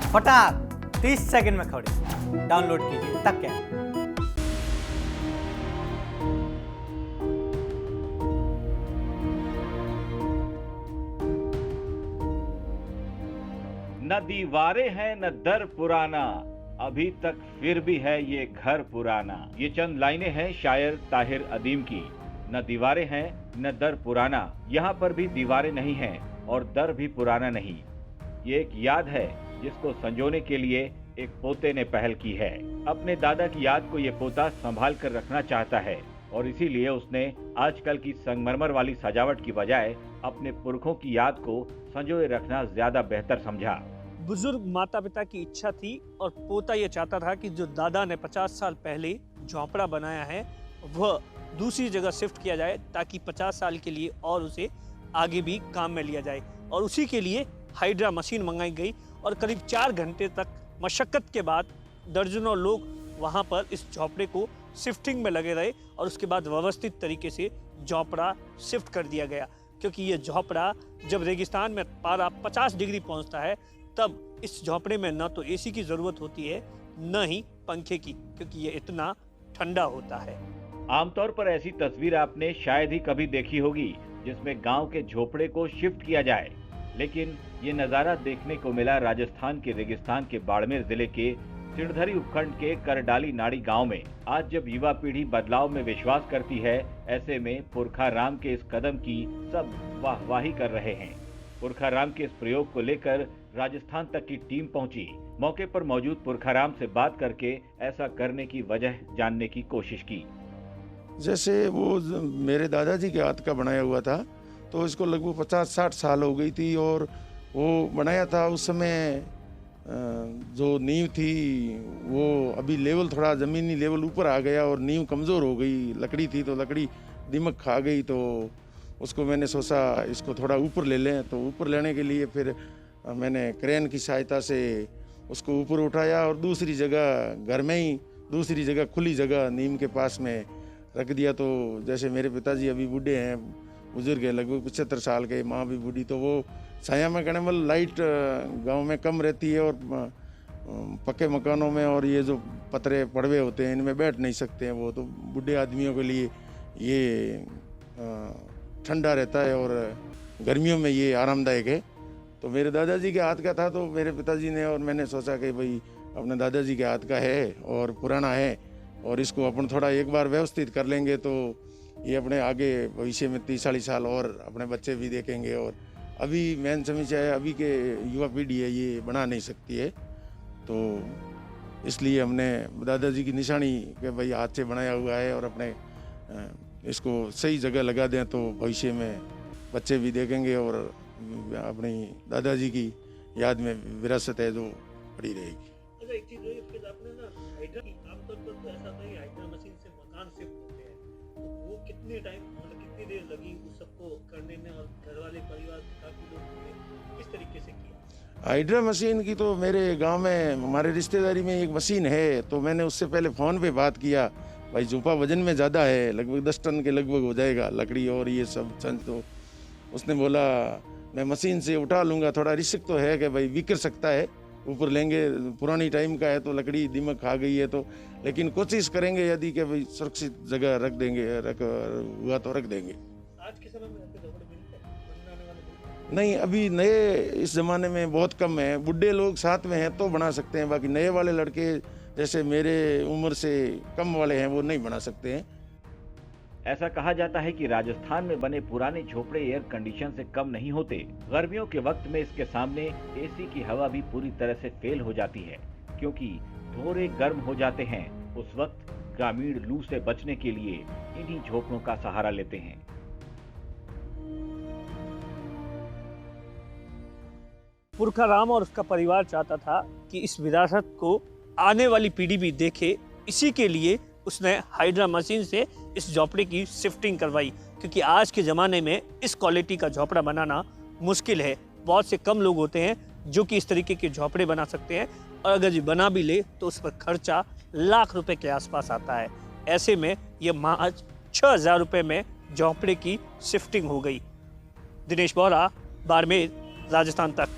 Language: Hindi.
फटाक 30 सेकंड में खड़ी डाउनलोड कीजिए। तब क्या है? न दीवारें हैं न दर पुराना, अभी तक फिर भी है ये घर पुराना। ये चंद लाइनें हैं शायर ताहिर अदीम की। न दीवारें हैं न दर पुराना, यहाँ पर भी दीवारें नहीं हैं और दर भी पुराना नहीं। ये एक याद है जिसको संजोने के लिए एक पोते ने पहल की है। अपने दादा की याद को ये पोता संभाल कर रखना चाहता है और इसीलिए उसने आजकल की संगमरमर वाली सजावट की बजाय अपने पुरखों की याद को संजोए रखना ज्यादा बेहतर समझा। बुजुर्ग माता पिता की इच्छा थी और पोता ये चाहता था कि जो दादा ने 50 साल पहले झोंपड़ा बनाया है वह दूसरी जगह शिफ्ट किया जाए ताकि 50 साल के लिए और उसे आगे भी काम में लिया जाए। और उसी के लिए हाइड्रा मशीन मंगाई गई और करीब 4 घंटे तक मशक्कत के बाद दर्जनों लोग वहाँ पर इस झोंपड़े को शिफ्टिंग में लगे रहे और उसके बाद व्यवस्थित तरीके से झोंपड़ा शिफ्ट कर दिया गया। क्योंकि ये झोंपड़ा जब रेगिस्तान में पारा 50 डिग्री पहुँचता है तब इस झोंपड़े में न तो एसी की ज़रूरत होती है न ही पंखे की, क्योंकि ये इतना ठंडा होता है। आमतौर पर ऐसी तस्वीर आपने शायद ही कभी देखी होगी जिसमें गांव के झोपड़े को शिफ्ट किया जाए, लेकिन ये नज़ारा देखने को मिला राजस्थान के रेगिस्तान के बाड़मेर जिले के सिरधरी उपखंड के करडाली नाड़ी गांव में। आज जब युवा पीढ़ी बदलाव में विश्वास करती है, ऐसे में पुरखा राम के इस कदम की सब वाहवाही कर रहे हैं। पुरखा राम के इस प्रयोग को लेकर राजस्थान तक की टीम पहुंची। मौके पर मौजूद पुरखा राम से बात करके ऐसा करने की वजह जानने की कोशिश की। जैसे वो मेरे दादाजी के हाथ का बनाया हुआ था, तो इसको लगभग 50-60 साल हो गई थी और वो बनाया था उस समय जो नींव थी वो अभी लेवल थोड़ा ज़मीनी लेवल ऊपर आ गया और नींव कमज़ोर हो गई। लकड़ी थी तो लकड़ी दिमक खा गई, तो उसको मैंने सोचा इसको थोड़ा ऊपर ले लें। तो ऊपर लेने के लिए फिर मैंने क्रेन की सहायता से उसको ऊपर उठाया और दूसरी जगह घर में ही दूसरी जगह खुली जगह नीम के पास में रख दिया। तो जैसे मेरे पिताजी अभी बूढ़े हैं, बुजुर्ग है, लगभग 75 साल के, माँ भी बूढ़ी, तो वो छाया में करने वाली लाइट गांव में कम रहती है और पक्के मकानों में और ये जो पतरे पड़वे होते हैं इनमें बैठ नहीं सकते हैं वो, तो बूढ़े आदमियों के लिए ये ठंडा रहता है और गर्मियों में ये आरामदायक है। तो मेरे दादाजी के हाथ का था, तो मेरे पिताजी ने और मैंने सोचा कि भाई अपने दादाजी के हाथ का है और पुराना है और इसको अपन थोड़ा एक बार व्यवस्थित कर लेंगे तो ये अपने आगे भविष्य में 30-40 साल और अपने बच्चे भी देखेंगे। और अभी मेन समस्या है, अभी के युवा पीढ़ी है ये बना नहीं सकती है, तो इसलिए हमने दादाजी की निशानी के भाई हाथ से बनाया हुआ है और अपने इसको सही जगह लगा दें तो भविष्य में बच्चे भी देखेंगे और अपनी दादाजी की याद में विरासत है जो पड़ी रहेगी। अच्छा, एक चीज़ फिर आपने ना हाइड्रा की आमतौर पर तो ऐसा होता है हाइड्रा मशीन से मकान शिफ्ट होते हैं, तो वो कितने टाइम मतलब कितनी देर लगी उस सबको करने में और घर वाले परिवार काफ़ी लोग किस तरीके से किया? हाइड्रा मशीन की तो मेरे गांव में हमारे रिश्तेदारी में एक मशीन है, तो मैंने उससे पहले फ़ोन पे बात किया, भाई झोंपा वजन में ज़्यादा है, लगभग 10 टन के लगभग हो जाएगा लकड़ी और ये सब चंद। तो उसने बोला मैं मशीन से उठा लूँगा, थोड़ा रिस्क तो है कि भाई बिखर सकता है, ऊपर लेंगे, पुरानी टाइम का है तो लकड़ी दिमक खा गई है, तो लेकिन कोशिश करेंगे यदि कि भाई सुरक्षित जगह रख देंगे, हुआ तो रख देंगे। आज के समय में झोंपड़े मिलते हैं, बनाने वाले मिलते हैं? नहीं, अभी नए इस ज़माने में बहुत कम है, बुढ़े लोग साथ में हैं तो बना सकते हैं, बाकी नए वाले लड़के जैसे मेरे उम्र से कम वाले हैं वो नहीं बना सकते हैं। ऐसा कहा जाता है कि राजस्थान में बने पुराने झोपड़े एयर कंडीशन से कम नहीं होते। गर्मियों के वक्त में इसके सामने एसी की हवा भी पूरी तरह से फेल हो जाती है, क्योंकि धोरे गर्म हो जाते हैं। उस वक्त ग्रामीण लू से बचने के लिए इन्हीं झोपड़ों का सहारा लेते हैं। पुरखा राम और उसका परिवार चाहता था कि इस विरासत को आने वाली पीढ़ी भी देखे, इसी के लिए उसने हाइड्रा मशीन से इस झोपड़े की शिफ्टिंग करवाई, क्योंकि आज के ज़माने में इस क्वालिटी का झोपड़ा बनाना मुश्किल है। बहुत से कम लोग होते हैं जो कि इस तरीके के झोपड़े बना सकते हैं, और अगर ये बना भी ले तो उस पर खर्चा लाख रुपए के आसपास आता है। ऐसे में ये महज 6,000 रुपये में झोपड़े की शिफ्टिंग हो गई। दिनेश बोरा, बाड़मेर, राजस्थान तक।